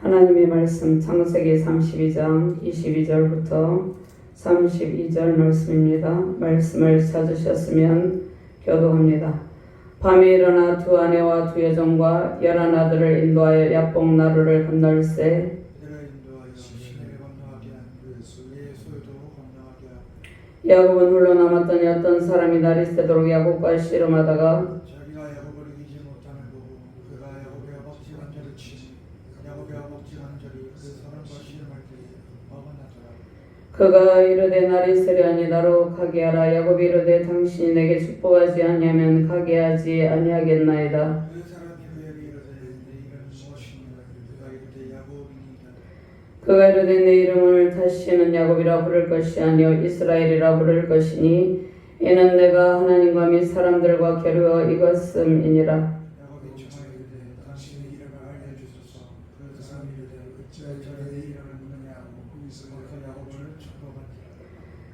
하나님의 말씀 창세기 32장 22절부터 32절 말씀입니다. 말씀을 찾으셨으면 교독합니다. 밤에 일어나 두 아내와 두 여종과 11 아들을 인도하여 야복 나루를 건널세. 야곱은 홀로 남았더니 어떤 사람이 날이 새도록 야곱과 씨름하다가 자기가 야곱을 이기지 못하는 보고 그가 야곱의 허벅지 관절을 치니 야곱의 허벅지 관절이 그 사람과 씨름할 때에 어긋나더라. 그가 이르되 날이 새려하니 나로 가게 하라. 야곱이 이르되 당신이 내게 축복하지 아니하면 가게 하지 아니하겠나이다. 그 사람이 그에게 이르되 내 이름은 무엇이니라. 그가 이르되 야곱이니이다. 그가 이르되 내 이름을 다시는 야곱이라 부를 것이 아니요 이스라엘이라 부를 것이니 이는 내가 하나님과 및 사람들과 겨루어 이것음이니라. 야곱이 청하여 이르되 당신의 이름을 알려주소서. 그 사람이 이르되 어찌하여 내 이름을 묻느냐 하고 이스라엘 야곱을 축복하니라.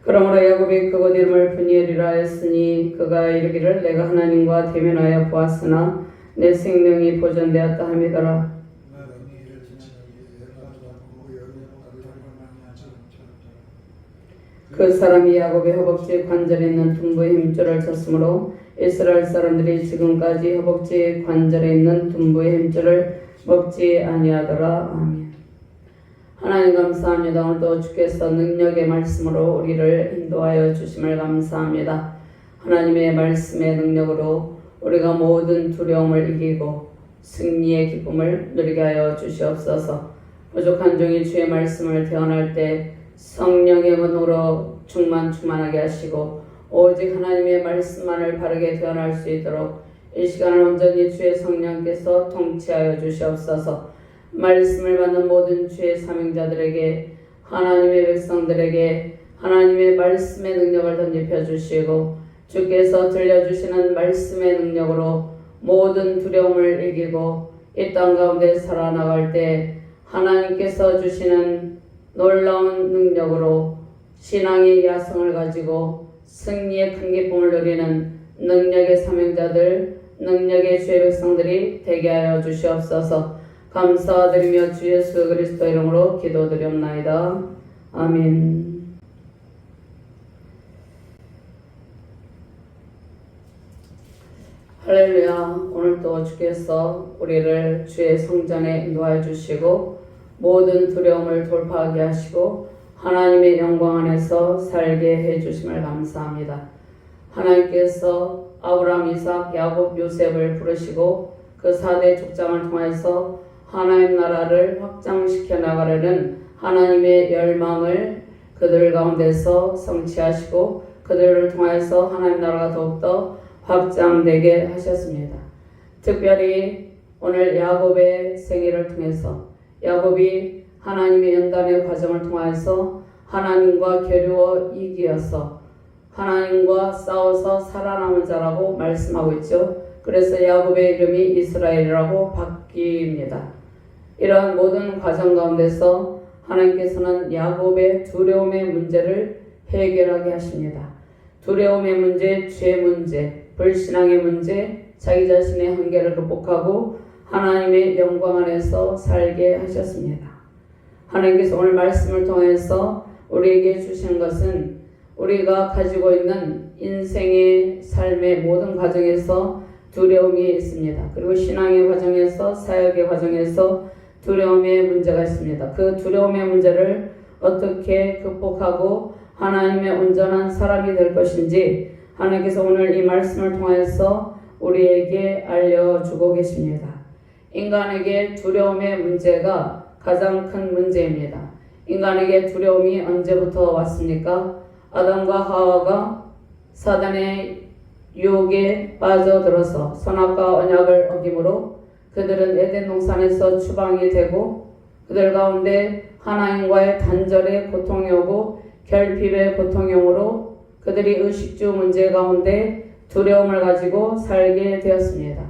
그러므로 야곱이 그곳 이름을 브니엘이라 했으니 그가 이르기를 내가 하나님과 대면하여 보았으나 내 생명이 보존되었다 함이더라. 그 사람이 야곱의 허벅지 관절에 있는 둔부의 힘줄을 쳤으므로 이스라엘 사람들이 지금까지 허벅지 관절에 있는 둔부의 힘줄을 먹지 아니하더라. 아멘. 하나님 감사합니다. 오늘도 주께서 능력의 말씀으로 우리를 인도하여 주심을 감사합니다. 하나님의 말씀의 능력으로 우리가 모든 두려움을 이기고 승리의 기쁨을 누리게 하여 주시옵소서. 부족한 종이 주의 말씀을 대언할 때 성령의 은으로 충만하게 하시고 오직 하나님의 말씀만을 바르게 대언할 수 있도록 이 시간을 온전히 주의 성령께서 통치하여 주시옵소서. 말씀을 받는 모든 주의 사명자들에게 하나님의 백성들에게 하나님의 말씀의 능력을 던집혀 주시고 주께서 들려주시는 말씀의 능력으로 모든 두려움을 이기고 이 땅 가운데 살아나갈 때 하나님께서 주시는 놀라운 능력으로 신앙의 야성을 가지고 승리의 큰 기쁨을 누리는 능력의 사명자들, 능력의 주의 백성들이 되게 하여 주시옵소서. 감사드리며 주 예수 그리스도 이름으로 기도드리옵나이다. 아멘. 할렐루야. 오늘도 주께서 우리를 주의 성전에 인도하여 주시고 모든 두려움을 돌파하게 하시고 하나님의 영광 안에서 살게 해주심을 감사합니다. 하나님께서 아브라함, 이삭, 야곱, 요셉을 부르시고 그 4대 족장을 통해서 하나님 나라를 확장시켜 나가려는 하나님의 열망을 그들 가운데서 성취하시고 그들을 통해서 하나님 나라가 더욱더 확장되게 하셨습니다. 특별히 오늘 야곱의 생애를 통해서 야곱이 하나님의 연단의 과정을 통해서 하나님과 겨루어 이기어서 하나님과 싸워서 살아남은 자라고 말씀하고 있죠. 그래서 야곱의 이름이 이스라엘이라고 바뀝니다. 이러한 모든 과정 가운데서 하나님께서는 야곱의 두려움의 문제를 해결하게 하십니다. 두려움의 문제, 죄 문제, 불신앙의 문제, 자기 자신의 한계를 극복하고 하나님의 영광 안에서 살게 하셨습니다. 하나님께서 오늘 말씀을 통해서 우리에게 주신 것은 우리가 가지고 있는 인생의 삶의 모든 과정에서 두려움이 있습니다. 그리고 신앙의 과정에서 사역의 과정에서 두려움의 문제가 있습니다. 그 두려움의 문제를 어떻게 극복하고 하나님의 온전한 사람이 될 것인지 하나님께서 오늘 이 말씀을 통해서 우리에게 알려주고 계십니다. 인간에게 두려움의 문제가 가장 큰 문제입니다. 인간에게 두려움이 언제부터 왔습니까? 아담과 하와가 사단의 유혹에 빠져들어서 선악과 언약을 어김으로 그들은 에덴 동산에서 추방이 되고 그들 가운데 하나님과의 단절의 고통이 오고 결핍의 고통이 오므로 그들이 의식주 문제 가운데 두려움을 가지고 살게 되었습니다.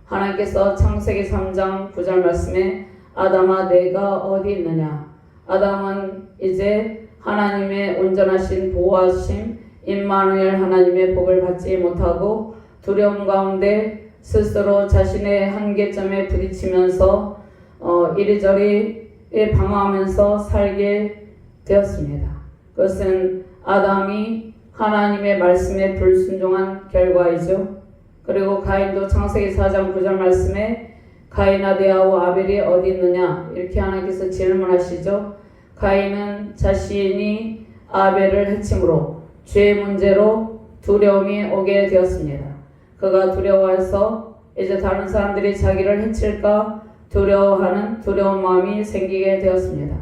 하나님께서 창세기 3장 9절 말씀에 아담아 내가 어디 있느냐. 아담은 이제 하나님의 온전하신 보호하심 임마누엘 하나님의 복을 받지 못하고 두려움 가운데 스스로 자신의 한계점에 부딪히면서 이리저리 방황하면서 살게 되었습니다. 그것은 아담이 하나님의 말씀에 불순종한 결과이죠. 그리고 가인도 창세기 4장 9절 말씀에 가인아 네 아우 아벨이 어디 있느냐 이렇게 하나님께서 질문하시죠. 가인은 자신이 아벨을 해침으로 죄의 문제로 두려움이 오게 되었습니다. 그가 두려워해서 이제 다른 사람들이 자기를 해칠까 두려워하는 두려운 마음이 생기게 되었습니다.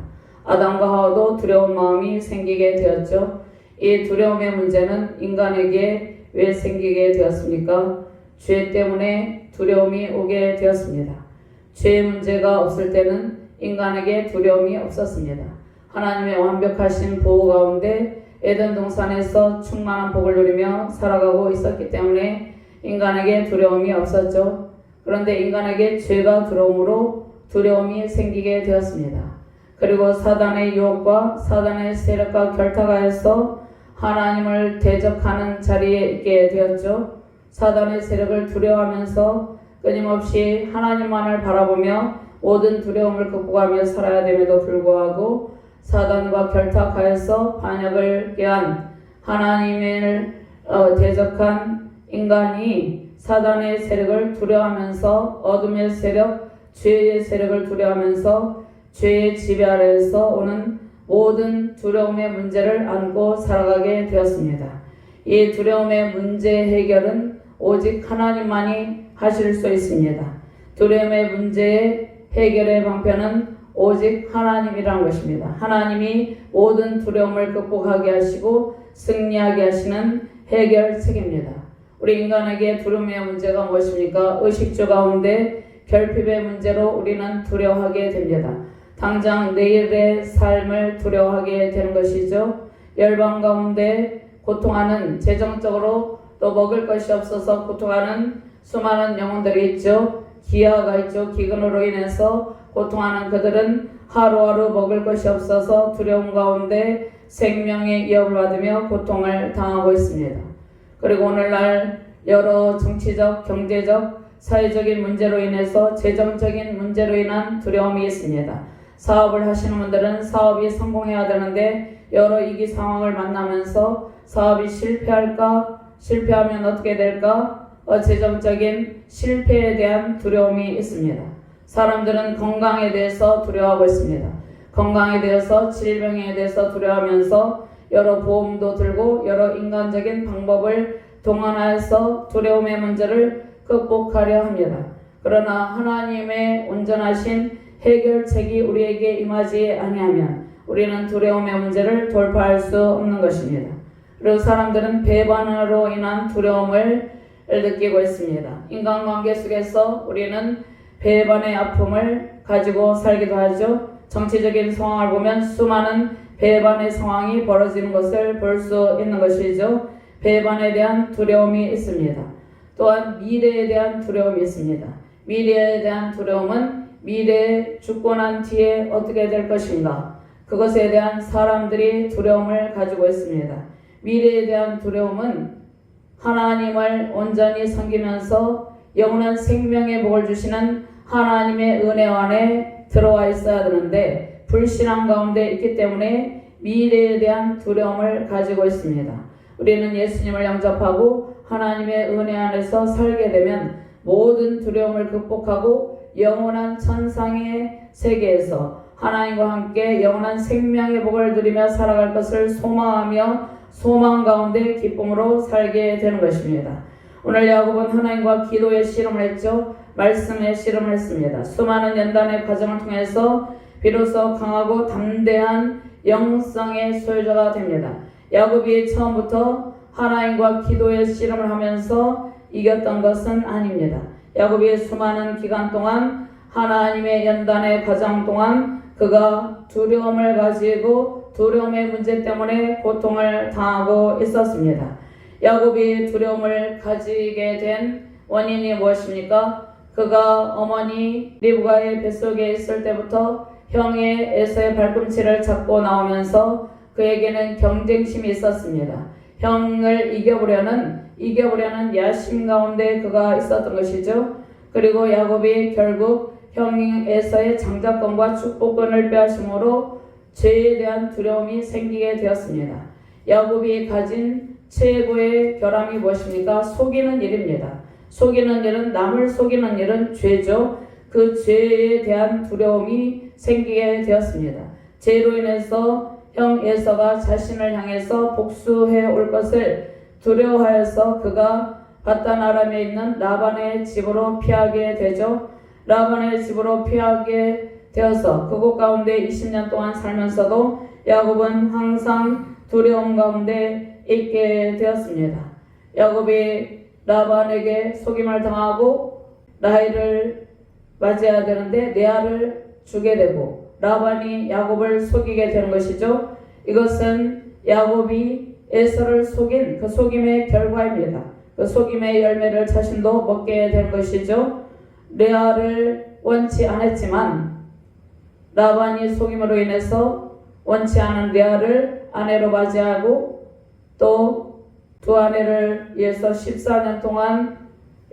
아담과 하와도 두려운 마음이 생기게 되었죠. 이 두려움의 문제는 인간에게 왜 생기게 되었습니까? 죄 때문에 두려움이 오게 되었습니다. 죄의 문제가 없을 때는 인간에게 두려움이 없었습니다. 하나님의 완벽하신 보호 가운데 에덴 동산에서 충만한 복을 누리며 살아가고 있었기 때문에 인간에게 두려움이 없었죠. 그런데 인간에게 죄가 들어옴으로 두려움이 생기게 되었습니다. 그리고 사단의 유혹과 사단의 세력과 결탁하여서 하나님을 대적하는 자리에 있게 되었죠. 사단의 세력을 두려워하면서 끊임없이 하나님만을 바라보며 모든 두려움을 극복하며 살아야 됨에도 불구하고 사단과 결탁하여서 반역을 꾀한 하나님을 대적한 인간이 사단의 세력을 두려워하면서 어둠의 세력, 죄의 세력을 두려워하면서 죄의 지배 아래에서 오는 모든 두려움의 문제를 안고 살아가게 되었습니다. 이 두려움의 문제 해결은 오직 하나님만이 하실 수 있습니다. 두려움의 문제의 해결의 방편은 오직 하나님이라는 것입니다. 하나님이 모든 두려움을 극복하게 하시고 승리하게 하시는 해결책입니다. 우리 인간에게 두려움의 문제가 무엇입니까? 의식주 가운데 결핍의 문제로 우리는 두려워하게 됩니다. 당장 내일의 삶을 두려워하게 되는 것이죠. 열방 가운데 고통하는, 재정적으로 또 먹을 것이 없어서 고통하는 수많은 영혼들이 있죠. 기아가 있죠. 기근으로 인해서 고통하는 그들은 하루하루 먹을 것이 없어서 두려움 가운데 생명의 위협을 받으며 고통을 당하고 있습니다. 그리고 오늘날 여러 정치적, 경제적, 사회적인 문제로 인해서 재정적인 문제로 인한 두려움이 있습니다. 사업을 하시는 분들은 사업이 성공해야 되는데 여러 위기 상황을 만나면서 사업이 실패할까? 실패하면 어떻게 될까? 재정적인 실패에 대한 두려움이 있습니다. 사람들은 건강에 대해서 두려워하고 있습니다. 건강에 대해서, 질병에 대해서 두려워하면서 여러 보험도 들고 여러 인간적인 방법을 동원하여서 두려움의 문제를 극복하려 합니다. 그러나 하나님의 온전하신 해결책이 우리에게 임하지 아니하면 우리는 두려움의 문제를 돌파할 수 없는 것입니다. 그리고 사람들은 배반으로 인한 두려움을 느끼고 있습니다. 인간관계 속에서 우리는 배반의 아픔을 가지고 살기도 하죠. 정치적인 상황을 보면 수많은 배반의 상황이 벌어지는 것을 볼 수 있는 것이죠. 배반에 대한 두려움이 있습니다. 또한 미래에 대한 두려움이 있습니다. 미래에 대한 두려움은 미래에 죽고 난 뒤에 어떻게 될 것인가, 그것에 대한 사람들이 두려움을 가지고 있습니다. 미래에 대한 두려움은 하나님을 온전히 섬기면서 영원한 생명의 복을 주시는 하나님의 은혜 안에 들어와 있어야 되는데 불신앙 가운데 있기 때문에 미래에 대한 두려움을 가지고 있습니다. 우리는 예수님을 영접하고 하나님의 은혜 안에서 살게 되면 모든 두려움을 극복하고 영원한 천상의 세계에서 하나님과 함께 영원한 생명의 복을 누리며 살아갈 것을 소망하며 소망 가운데 기쁨으로 살게 되는 것입니다. 오늘 야곱은 하나님과 기도의 씨름을 했죠. 말씀의 씨름을 했습니다. 수많은 연단의 과정을 통해서 비로소 강하고 담대한 영성의 소유자가 됩니다. 야곱이 처음부터 하나님과 기도의 씨름을 하면서 이겼던 것은 아닙니다. 야곱이 수많은 기간 동안 하나님의 연단의 과정 동안 그가 두려움을 가지고 두려움의 문제 때문에 고통을 당하고 있었습니다. 야곱이 두려움을 가지게 된 원인이 무엇입니까? 그가 어머니 리브가의 뱃속에 있을 때부터 형의 에서의 발꿈치를 잡고 나오면서 그에게는 경쟁심이 있었습니다. 형을 이겨보려는 야심 가운데 그가 있었던 것이죠. 그리고 야곱이 결국 형 에서의 장자권과 축복권을 빼앗음으로 죄에 대한 두려움이 생기게 되었습니다. 야곱이 가진 최고의 결함이 무엇입니까? 속이는 일입니다. 속이는 일은, 남을 속이는 일은 죄죠. 그 죄에 대한 두려움이 생기게 되었습니다. 죄로 인해서 형 에서가 자신을 향해서 복수해 올 것을 두려워하여서 그가 바단 아람에 있는 라반의 집으로 피하게 되죠. 라반의 집으로 피하게 되어서 그곳 가운데 20년 동안 살면서도 야곱은 항상 두려움 가운데 있게 되었습니다. 야곱이 라반에게 속임을 당하고 라헬을 맞이해야 되는데 레아를 주게 되고 라반이 야곱을 속이게 되는 것이죠. 이것은 야곱이 에서를 속인 그 속임의 결과입니다. 그 속임의 열매를 자신도 먹게 된 것이죠. 레아를 원치 않았지만 라반이 속임으로 인해서 원치 않은 레아를 아내로 맞이하고 또 두 아내를 위해서 14년 동안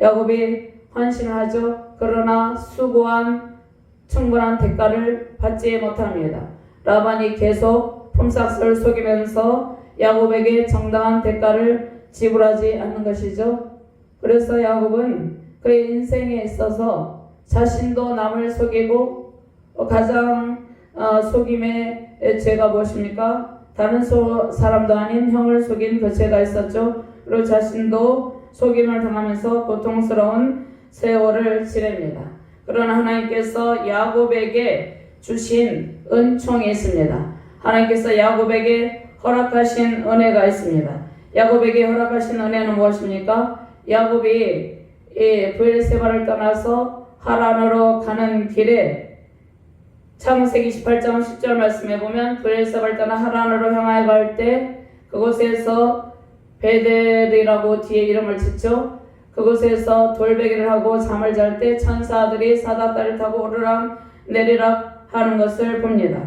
야곱이 헌신을 하죠. 그러나 수고한 충분한 대가를 받지 못합니다. 라반이 계속 품삯을 속이면서 야곱에게 정당한 대가를 지불하지 않는 것이죠. 그래서 야곱은 그의 인생에 있어서 자신도 남을 속이고 가장 속임의 죄가 무엇입니까? 다른 사람도 아닌 형을 속인 그 죄가 있었죠. 그리고 자신도 속임을 당하면서 고통스러운 세월을 지냅니다. 그러나 하나님께서 야곱에게 주신 은총이 있습니다. 하나님께서 야곱에게 허락하신 은혜가 있습니다. 야곱에게 허락하신 은혜는 무엇입니까? 야곱이 브엘세바를 떠나서 하란으로 가는 길에 창세기 28장 10절 말씀에 보면 브엘세바를 떠나 하란으로 향하여 갈 때 그곳에서 베델이라고 뒤에 이름을 짓죠. 그곳에서 돌베개를 하고 잠을 잘 때 천사들이 사다다리를 타고 오르락 내리락 하는 것을 봅니다.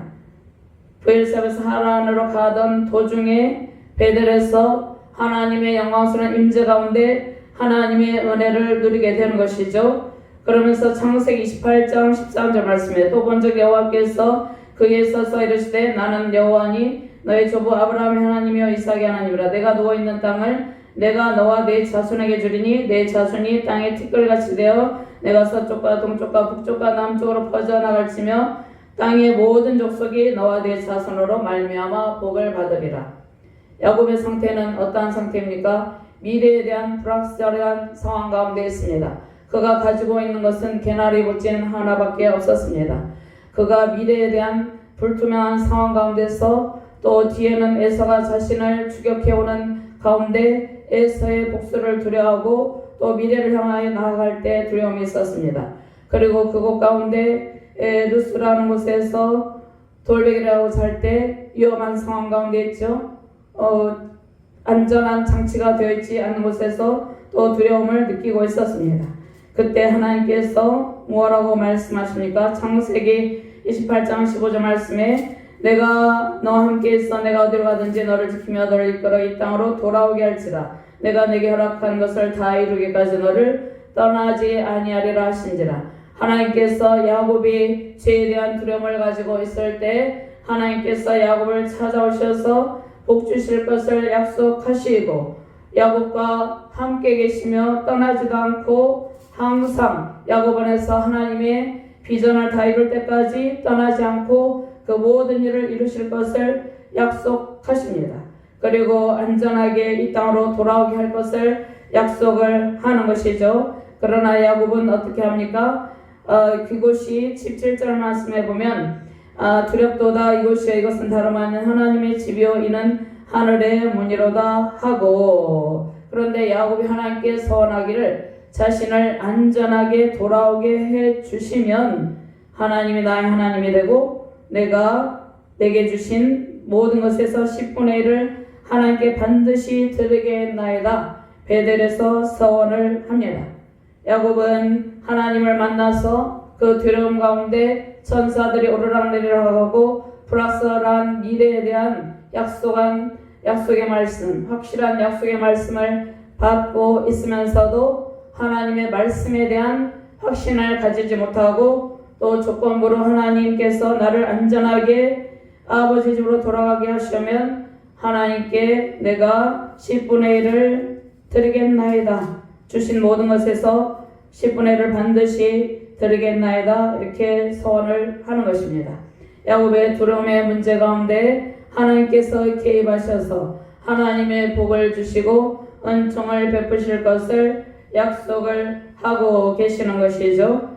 브엘세바에서 하란으로 가던 도중에 베델에서 하나님의 영광스러운 임재 가운데 하나님의 은혜를 누리게 되는 것이죠. 그러면서 창세기 28장 13절 말씀에 또 본적 여호와께서 그에 서서 이르시되 나는 여호와니 너의 조부 아브라함의 하나님이요 이삭의 하나님이라. 내가 누워있는 땅을 내가 너와 네 자손에게 주리니 네 자손이 땅의 티끌같이 되어 내가 서쪽과 동쪽과 북쪽과 남쪽으로 퍼져나갈지며 땅의 모든 족속이 너와 네 자손으로 말미암아 복을 받으리라. 야곱의 상태는 어떠한 상태입니까? 미래에 대한 불확실한 상황 가운데 있습니다. 그가 가지고 있는 것은 개나리 못진 하나밖에 없었습니다. 그가 미래에 대한 불투명한 상황 가운데서 또 뒤에는 에서가 자신을 추격해오는 가운데 에서의 복수를 두려워하고 또 미래를 향하여 나아갈 때 두려움이 있었습니다. 그리고 그곳 가운데 루스라는 곳에서 돌베개를 하고 잘 때 위험한 상황 가운데 있죠. 안전한 장치가 되어 있지 않은 곳에서 또 두려움을 느끼고 있었습니다. 그때 하나님께서 뭐라고 말씀하십니까? 창세기 28장 15절 말씀에 내가 너와 함께 있어 내가 어디로 가든지 너를 지키며 너를 이끌어 이 땅으로 돌아오게 할지라. 내가 내게 허락한 것을 다 이루기까지 너를 떠나지 아니하리라 하신지라. 하나님께서 야곱이 죄에 대한 두려움을 가지고 있을 때 하나님께서 야곱을 찾아오셔서 복 주실 것을 약속하시고 야곱과 함께 계시며 떠나지도 않고 항상 야곱 안에서 하나님의 비전을 다 이룰 때까지 떠나지 않고 그 모든 일을 이루실 것을 약속하십니다. 그리고 안전하게 이 땅으로 돌아오게 할 것을 약속을 하는 것이죠. 그러나 야곱은 어떻게 합니까? 그곳이 17절 말씀에 보면 두렵도다 이곳이여 이것은 다름 아닌 하나님의 집이요 이는 하늘의 문이로다 하고. 그런데 야곱이 하나님께 서원하기를 자신을 안전하게 돌아오게 해 주시면 하나님이 나의 하나님이 되고 내가 내게 주신 모든 것에서 10분의 1을 하나님께 반드시 드리게 나이다. 베델에서 서원을 합니다. 야곱은 하나님을 만나서 그 두려움 가운데 천사들이 오르락내리락 하고 불확실한 미래에 대한 약속의 말씀, 확실한 약속의 말씀을 받고 있으면서도 하나님의 말씀에 대한 확신을 가지지 못하고 또 조건부로 하나님께서 나를 안전하게 아버지 집으로 돌아가게 하시면 하나님께 내가 10분의 1을 드리겠나이다. 주신 모든 것에서 10분의 1을 반드시 드리겠나이다. 이렇게 서원을 하는 것입니다. 야곱의 두려움의 문제 가운데 하나님께서 개입하셔서 하나님의 복을 주시고 은총을 베푸실 것을 약속을 하고 계시는 것이죠.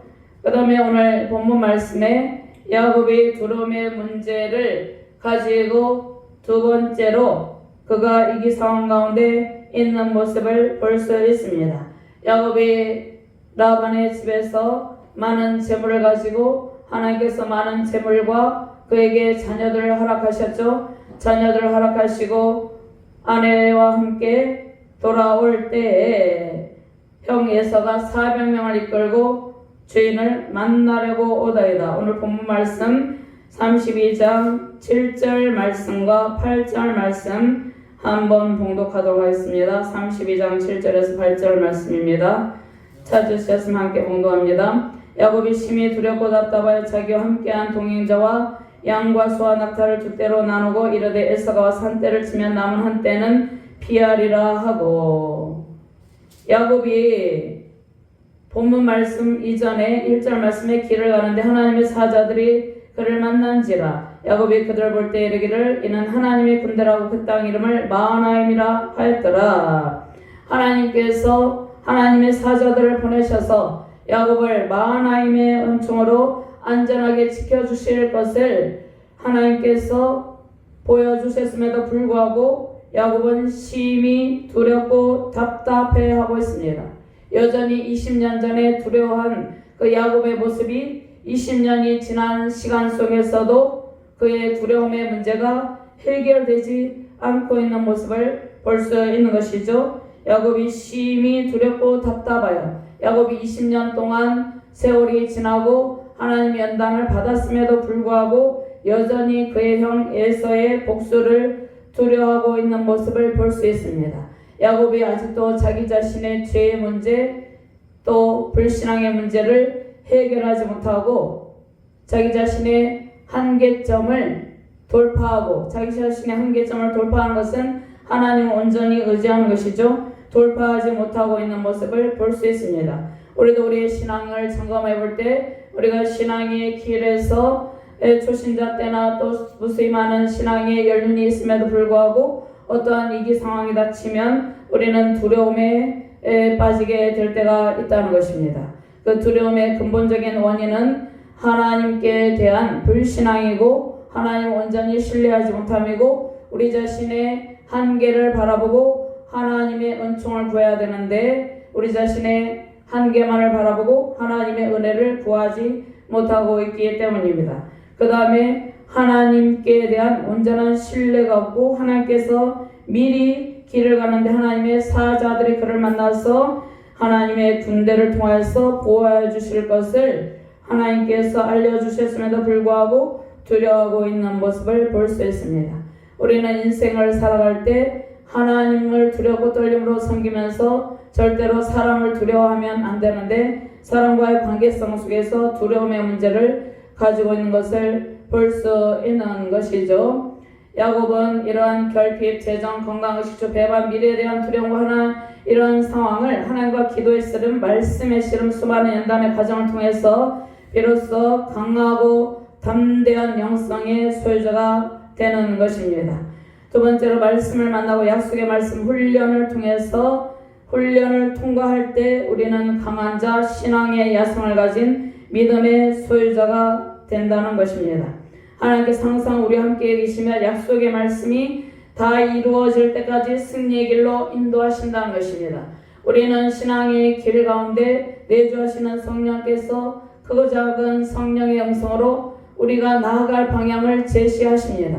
그 다음에 오늘 본문 말씀에 야곱이 두려움의 문제를 가지고 두 번째로 그가 위기 상황 가운데 있는 모습을 볼 수 있습니다. 야곱이 라반의 집에서 많은 재물을 가지고 하나님께서 많은 재물과 그에게 자녀들을 허락하셨죠. 자녀들을 허락하시고 아내와 함께 돌아올 때에 형 에서가 400명을 이끌고 주인을 만나려고 오다이다. 오늘 본문 말씀 32장 7절 말씀과 8절 말씀 한번 봉독하도록 하겠습니다. 32장 7절에서 8절 말씀입니다. 찾으셨으면 함께 봉독합니다. 야곱이 심히 두렵고 답답하여 자기와 함께한 동행자와 양과 소와 낙타를 두 떼로 나누고 이르되 에서가 와서 한 떼를 치면 남은 한 떼는 피하리라 하고. 야곱이 본문 말씀 이전에 1절 말씀에 길을 가는데 하나님의 사자들이 그를 만난지라. 야곱이 그들을 볼 때 이르기를 이는 하나님의 군대라고 그 땅 이름을 마하나임이라 하였더라. 하나님께서 하나님의 사자들을 보내셔서 야곱을 마하나임의 은총으로 안전하게 지켜주실 것을 하나님께서 보여주셨음에도 불구하고 야곱은 심히 두렵고 답답해하고 있습니다. 여전히 20년 전에 두려워한 그 야곱의 모습이 20년이 지난 시간 속에서도 그의 두려움의 문제가 해결되지 않고 있는 모습을 볼 수 있는 것이죠. 야곱이 심히 두렵고 답답하여 야곱이 20년 동안 세월이 지나고 하나님의 연단을 받았음에도 불구하고 여전히 그의 형 에서의 복수를 두려워하고 있는 모습을 볼 수 있습니다. 야곱이 아직도 자기 자신의 죄의 문제 또 불신앙의 문제를 해결하지 못하고 자기 자신의 한계점을 돌파하고 자기 자신의 한계점을 돌파하는 것은 하나님을 온전히 의지하는 것이죠. 돌파하지 못하고 있는 모습을 볼 수 있습니다. 우리도 우리의 신앙을 점검해 볼 때 우리가 신앙의 길에서 초신자 때나 또 무수히 많은 신앙의 연륜이 있음에도 불구하고 어떠한 위기 상황이 닥치면 우리는 두려움에 빠지게 될 때가 있다는 것입니다. 그 두려움의 근본적인 원인은 하나님께 대한 불신앙이고 하나님을 온전히 신뢰하지 못함이고 우리 자신의 한계를 바라보고 하나님의 은총을 구해야 되는데 우리 자신의 한계만을 바라보고 하나님의 은혜를 구하지 못하고 있기 때문입니다. 그 다음에 하나님께 대한 온전한 신뢰가 없고 하나님께서 미리 길을 가는데 하나님의 사자들이 그를 만나서 하나님의 군대를 통하여서 보호해 주실 것을 하나님께서 알려주셨음에도 불구하고 두려워하고 있는 모습을 볼 수 있습니다. 우리는 인생을 살아갈 때 하나님을 두렵고 떨림으로 섬기면서 절대로 사람을 두려워하면 안 되는데 사람과의 관계성 속에서 두려움의 문제를 가지고 있는 것을 볼 수 있는 것이죠. 야곱은 이러한 결핍, 재정, 건강, 의식주, 배반, 미래에 대한 두려움과 이러한 상황을 하나님과 기도의 씨름, 말씀의 씨름, 수많은 연단의 과정을 통해서 비로소 강하고 담대한 영성의 소유자가 되는 것입니다. 두 번째로 말씀을 만나고 약속의 말씀 훈련을 통해서 훈련을 통과할 때 우리는 강한 자, 신앙의 야성을 가진 믿음의 소유자가 된다는 것입니다. 하나님께서 항상 우리와 함께 계시며 약속의 말씀이 다 이루어질 때까지 승리의 길로 인도하신다는 것입니다. 우리는 신앙의 길 가운데 내주하시는 성령께서 크고 작은 성령의 음성으로 우리가 나아갈 방향을 제시하십니다.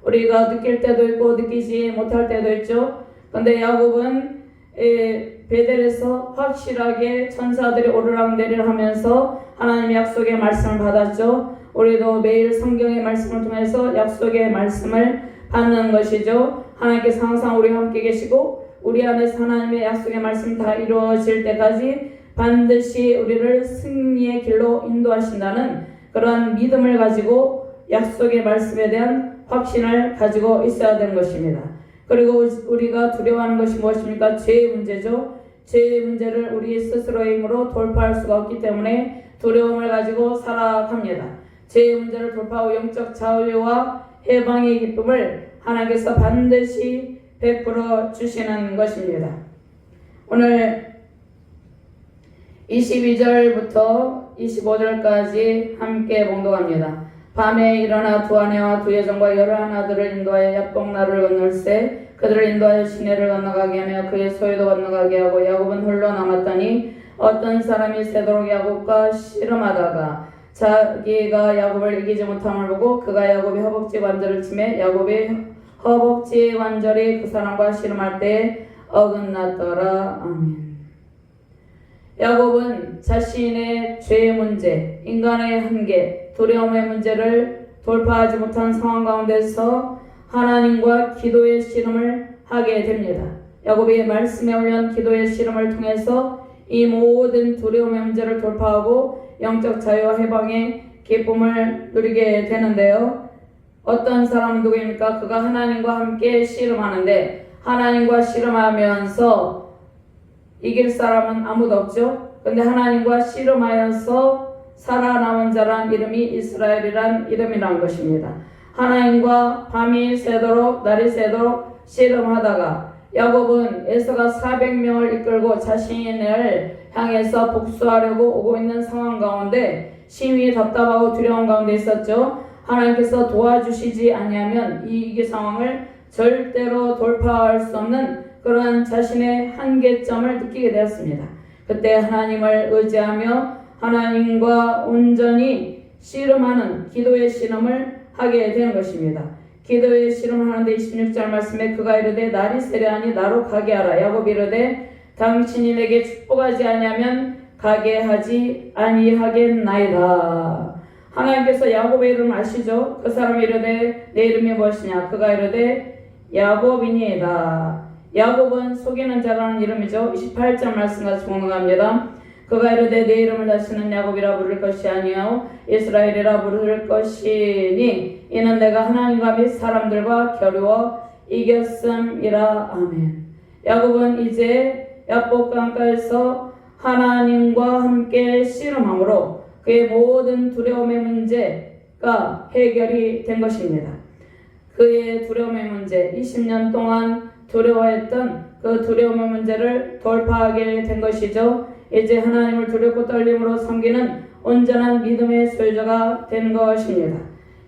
우리가 느낄 때도 있고 느끼지 못할 때도 있죠. 그런데 야곱은 베델에서 확실하게 천사들이 오르락내리락 하면서 하나님의 약속의 말씀을 받았죠. 우리도 매일 성경의 말씀을 통해서 약속의 말씀을 받는 것이죠. 하나님께서 항상 우리와 함께 계시고 우리 안에서 하나님의 약속의 말씀이 다 이루어질 때까지 반드시 우리를 승리의 길로 인도하신다는 그러한 믿음을 가지고 약속의 말씀에 대한 확신을 가지고 있어야 되는 것입니다. 그리고 우리가 두려워하는 것이 무엇입니까? 죄의 문제죠. 죄의 문제를 우리 스스로의 힘으로 돌파할 수가 없기 때문에 두려움을 가지고 살아갑니다. 죄의 문제를 돌파하고 영적 자유와 해방의 기쁨을 하나님께서 반드시 베풀어 주시는 것입니다. 오늘 22절부터 25절까지 함께 봉독합니다. 밤에 일어나 두 아내와 두 여종과 11아들을 인도하여 야복나루를 건널세 그들을 인도하여 시내를 건너가게 하며 그의 소유도 건너가게 하고 야곱은 홀로 남았더니 어떤 사람이 새도록 야곱과 씨름하다가 자기가 야곱을 이기지 못함을 보고 그가 야곱의 허벅지 관절을 치매 야곱의 허벅지 관절이 그 사람과 씨름할 때에 어긋났더라. 아멘. 야곱은 자신의 죄의 문제, 인간의 한계, 두려움의 문제를 돌파하지 못한 상황 가운데서 하나님과 기도의 씨름을 하게 됩니다. 야곱이 말씀에 올린 기도의 씨름을 통해서 이 모든 두려움의 문제를 돌파하고 영적 자유와 해방의 기쁨을 누리게 되는데요. 어떤 사람은 누구입니까? 그가 하나님과 함께 씨름하는데 하나님과 씨름하면서 이길 사람은 아무도 없죠. 근데 하나님과 씨름하여서 살아남은 자란 이름이 이스라엘이란 이름이란 것입니다. 하나님과 밤이 새도록 날이 새도록 씨름하다가 야곱은 에서가 400명을 이끌고 자신을 향해서 복수하려고 오고 있는 상황 가운데 심히 답답하고 두려운 가운데 있었죠. 하나님께서 도와주시지 아니하면 이 상황을 절대로 돌파할 수 없는 그러한 자신의 한계점을 느끼게 되었습니다. 그때 하나님을 의지하며 하나님과 온전히 씨름하는 기도의 씨름을 하게 되는 것입니다. 기도의 씨름을 하는데 26절 말씀에 그가 이르되 날이 세려하니 나로 가게 하라. 야곱이 이르되 당신이 내게 축복하지 아니하면 가게 하지 아니하겠나이다. 하나님께서 야곱의 이름 아시죠? 그 사람이 이르되 내 이름이 무엇이냐? 그가 이르되 야곱이니이다. 야곱은 속이는 자라는 이름이죠. 28절 말씀같이 공동합니다. 그가 이르되 내 이름을 다시는 야곱이라 부를 것이 아니요 이스라엘이라 부를 것이니 이는 내가 하나님과 및 사람들과 겨루어 이겼음이라. 아멘. 야곱은 이제 야복강가에서 하나님과 함께 씨름함으로 그의 모든 두려움의 문제가 해결이 된 것입니다. 그의 두려움의 문제, 20년 동안 두려워했던 그 두려움의 문제를 돌파하게 된 것이죠. 이제 하나님을 두렵고 떨림으로 섬기는 온전한 믿음의 소유자가 된 것입니다.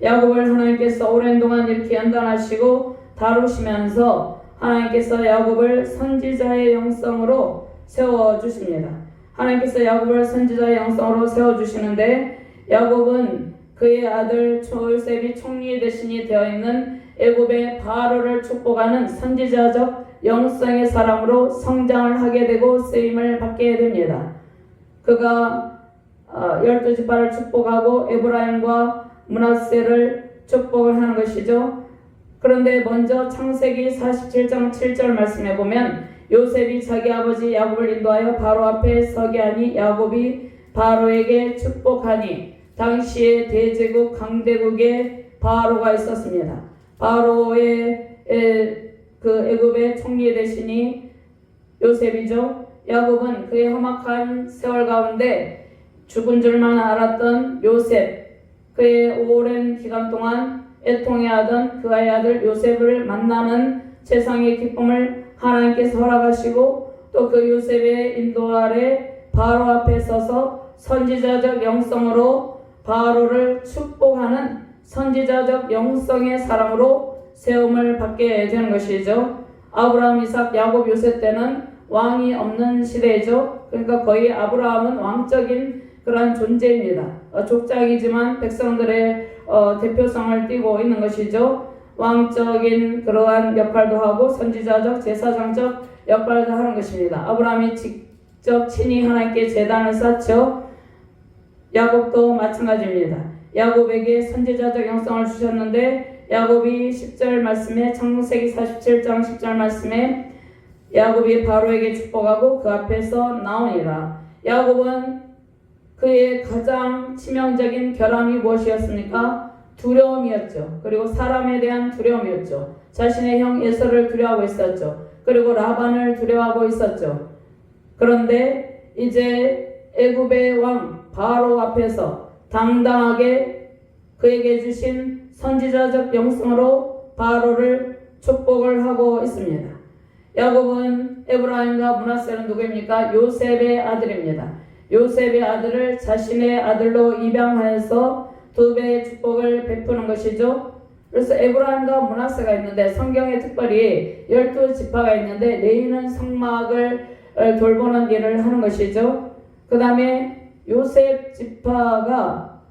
야곱을 하나님께서 오랜 동안 이렇게 연단하시고 다루시면서 하나님께서 야곱을 선지자의 영성으로 세워주십니다. 하나님께서 야곱을 선지자의 영성으로 세워주시는데 야곱은 그의 아들 요셉이 총리 대신이 되어 있는 애굽의 바로를 축복하는 선지자적 영성의 사람으로 성장을 하게 되고 쓰임을 받게 됩니다. 그가 12지파를 축복하고 에브라임과 므낫세를 축복을 하는 것이죠. 그런데 먼저 창세기 47장 7절 말씀에 보면 요셉이 자기 아버지 야곱을 인도하여 바로 앞에 서게 하니 야곱이 바로에게 축복하니 당시에 대제국 강대국에 바로가 있었습니다. 바로의 그 애굽의 총리 대신이 요셉이죠. 야곱은 그의 험악한 세월 가운데 죽은 줄만 알았던 요셉, 그의 오랜 기간 동안 애통해하던 그의 아들 요셉을 만나는 세상의 기쁨을 하나님께서 허락하시고 또 그 요셉의 인도 아래 바로 앞에 서서 선지자적 영성으로 바로를 축복하는 선지자적 영성의 사람으로 세움을 받게 되는 것이죠. 아브라함, 이삭, 야곱, 요셉 때는 왕이 없는 시대이죠. 그러니까 거의 아브라함은 왕적인 그러한 존재입니다. 족장이지만 백성들의 대표성을 띠고 있는 것이죠. 왕적인 그러한 역할도 하고 선지자적 제사장적 역할도 하는 것입니다. 아브라함이 직접 친히 하나님께 제단을 쌓죠. 야곱도 마찬가지입니다. 야곱에게 선지자적 영성을 주셨는데 야곱이 10절 말씀에 창세기 47장 10절 말씀에 야곱이 바로에게 축복하고 그 앞에서 나오니라. 야곱은 그의 가장 치명적인 결함이 무엇이었습니까? 두려움이었죠. 그리고 사람에 대한 두려움이었죠. 자신의 형 에서를 두려워하고 있었죠. 그리고 라반을 두려워하고 있었죠. 그런데 이제 애굽의 왕 바로 앞에서 당당하게 그에게 주신 선지자적 영성으로 바로를 축복을 하고 있습니다. 야곱은 에브라임과 므낫세는 누구입니까? 요셉의 아들입니다. 요셉의 아들을 자신의 아들로 입양하여서 2배의 축복을 베푸는 것이죠. 그래서 에브라임과 므낫세가 있는데 성경에 특별히 12지파가 있는데 레위는 성막을 돌보는 일을 하는 것이죠. 그 다음에 요셉 지파가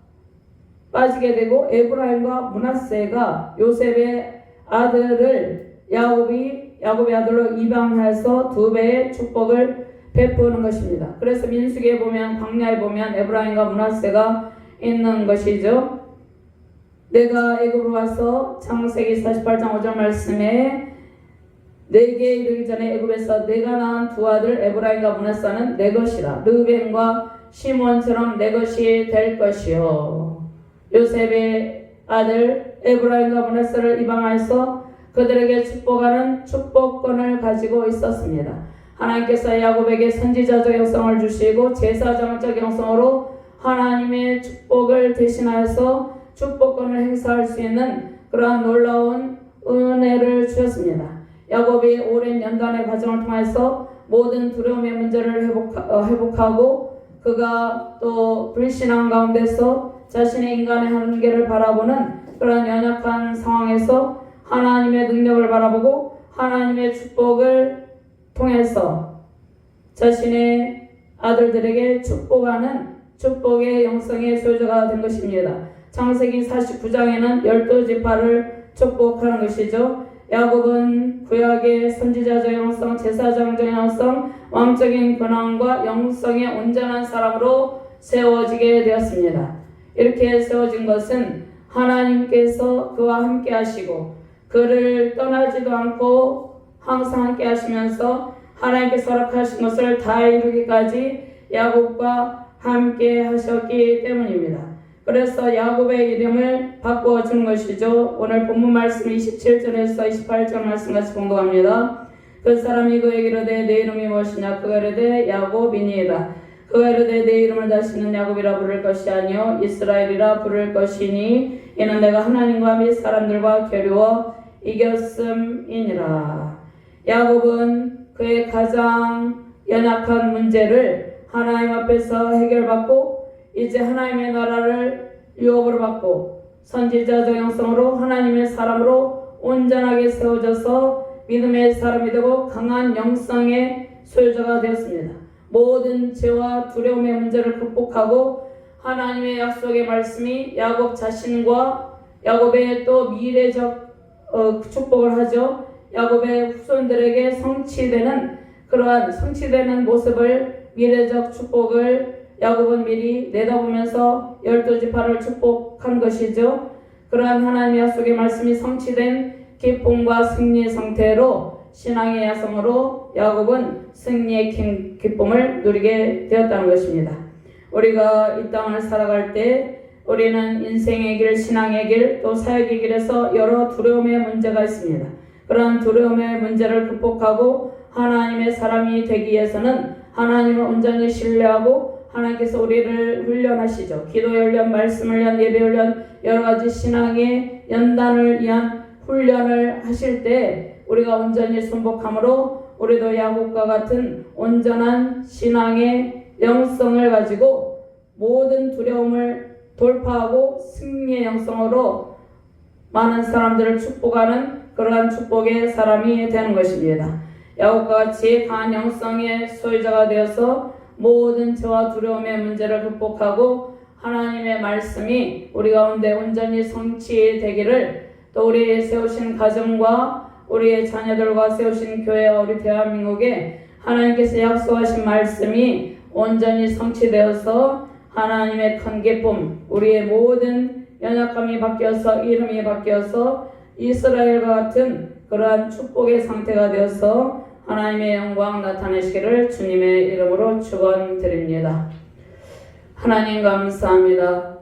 빠지게 되고 에브라임과 므낫세가 요셉의 아들을 야곱의 아들로 입양해서 2배의 축복을 베푸는 것입니다. 그래서 민수기에 보면 광야에 보면 에브라임과 므낫세가 있는 것이죠. 내가 애굽으로 와서 창세기 48장 5절 말씀에 내게 이르기 전에 애굽에서 내가 낳은 2 아들 에브라임과 므낫세는 내 것이라. 르벤과 시몬처럼 내 것이 될 것이요. 요셉의 아들 에브라임과 므낫세를 입양하여서 그들에게 축복하는 축복권을 가지고 있었습니다. 하나님께서 야곱에게 선지자적 영성을 주시고 제사장적 영성으로 하나님의 축복을 대신하여서 축복권을 행사할 수 있는 그러한 놀라운 은혜를 주셨습니다. 야곱이 오랜 연단의 과정을 통해서 모든 두려움의 문제를 회복하고 그가 또 불신앙 가운데서 자신의 인간의 한계를 바라보는 그런 연약한 상황에서 하나님의 능력을 바라보고 하나님의 축복을 통해서 자신의 아들들에게 축복하는 축복의 영성의 소유자가 된 것입니다. 창세기 49장에는 12지파를 축복하는 것이죠. 야곱은 구약의 선지자적 영성, 제사장적 영성, 왕적인 권한과 영성의 온전한 사람으로 세워지게 되었습니다. 이렇게 세워진 것은 하나님께서 그와 함께 하시고 그를 떠나지도 않고 항상 함께 하시면서 하나님께서 허락하신 것을 다 이루기까지 야곱과 함께 하셨기 때문입니다. 그래서 야곱의 이름을 바꿔준 것이죠. 오늘 본문 말씀 27절에서 28절 말씀 같이 공부합니다. 그 사람이 그에게 이르되 내 이름이 무엇이냐? 그가 이르되 야곱이니이다. 그가 이르되 내 이름을 다시는 야곱이라 부를 것이 아니요 이스라엘이라 부를 것이니 이는 내가 하나님과 및 사람들과 겨루어 이겼음이니라. 야곱은 그의 가장 연약한 문제를 하나님 앞에서 해결받고 이제 하나님의 나라를 유업으로 받고 선지자적 영성으로 하나님의 사람으로 온전하게 세워져서 믿음의 사람이 되고 강한 영성의 소유자가 되었습니다. 모든 죄와 두려움의 문제를 극복하고 하나님의 약속의 말씀이 야곱 자신과 야곱의 또 미래적 축복을 하죠. 야곱의 후손들에게 성취되는 그러한 성취되는 모습을 미래적 축복을 야곱은 미리 내다보면서 12지파를 축복한 것이죠. 그러한 하나님의 약속의 말씀이 성취된 기쁨과 승리의 상태로 신앙의 야성으로 야곱은 승리의 기쁨을 누리게 되었다는 것입니다. 우리가 이 땅을 살아갈 때 우리는 인생의 길, 신앙의 길, 또 사역의 길에서 여러 두려움의 문제가 있습니다. 그러한 두려움의 문제를 극복하고 하나님의 사람이 되기 위해서는 하나님을 온전히 신뢰하고 하나님께서 우리를 훈련하시죠. 기도의 훈련, 말씀을 위한 예배 훈련, 여러 가지 신앙의 연단을 위한 훈련을 하실 때 우리가 온전히 순복함으로 우리도 야곱과 같은 온전한 신앙의 영성을 가지고 모든 두려움을 돌파하고 승리의 영성으로 많은 사람들을 축복하는 그러한 축복의 사람이 되는 것입니다. 야곱과 같이 강한 영성의 소유자가 되어서 모든 죄와 두려움의 문제를 극복하고 하나님의 말씀이 우리 가운데 온전히 성취되기를 또 우리 세우신 가정과 우리의 자녀들과 세우신 교회와 우리 대한민국에 하나님께서 약속하신 말씀이 온전히 성취되어서 하나님의 큰 기쁨, 우리의 모든 연약함이 바뀌어서 이름이 바뀌어서 이스라엘과 같은 그러한 축복의 상태가 되어서 하나님의 영광 나타내시기를 주님의 이름으로 축원드립니다. 하나님 감사합니다.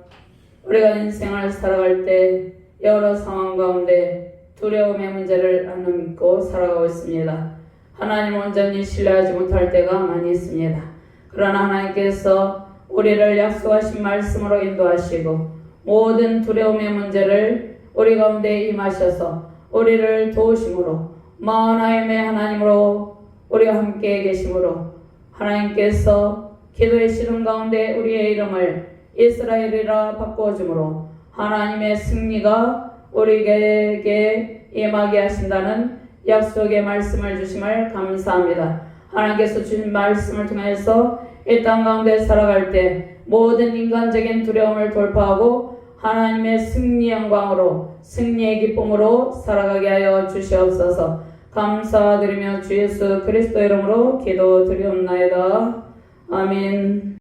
우리가 인생을 살아갈 때 여러 상황 가운데 두려움의 문제를 안 넘고 살아가고 있습니다. 하나님 온전히 신뢰하지 못할 때가 많이 있습니다. 그러나 하나님께서 우리를 약속하신 말씀으로 인도하시고 모든 두려움의 문제를 우리 가운데 임하셔서 우리를 도우심으로 하나님의 하나님으로 우리와 함께 계심으로 하나님께서 기도의 시름 가운데 우리의 이름을 이스라엘이라 바꿔줌으로 하나님의 승리가 우리에게 임하게 하신다는 약속의 말씀을 주심을 감사합니다. 하나님께서 주신 말씀을 통해서 이 땅 가운데 살아갈 때 모든 인간적인 두려움을 돌파하고 하나님의 승리 영광으로 승리의 기쁨으로 살아가게 하여 주시옵소서. 감사드리며 주 예수 그리스도 이름으로 기도드리옵나이다. 아멘.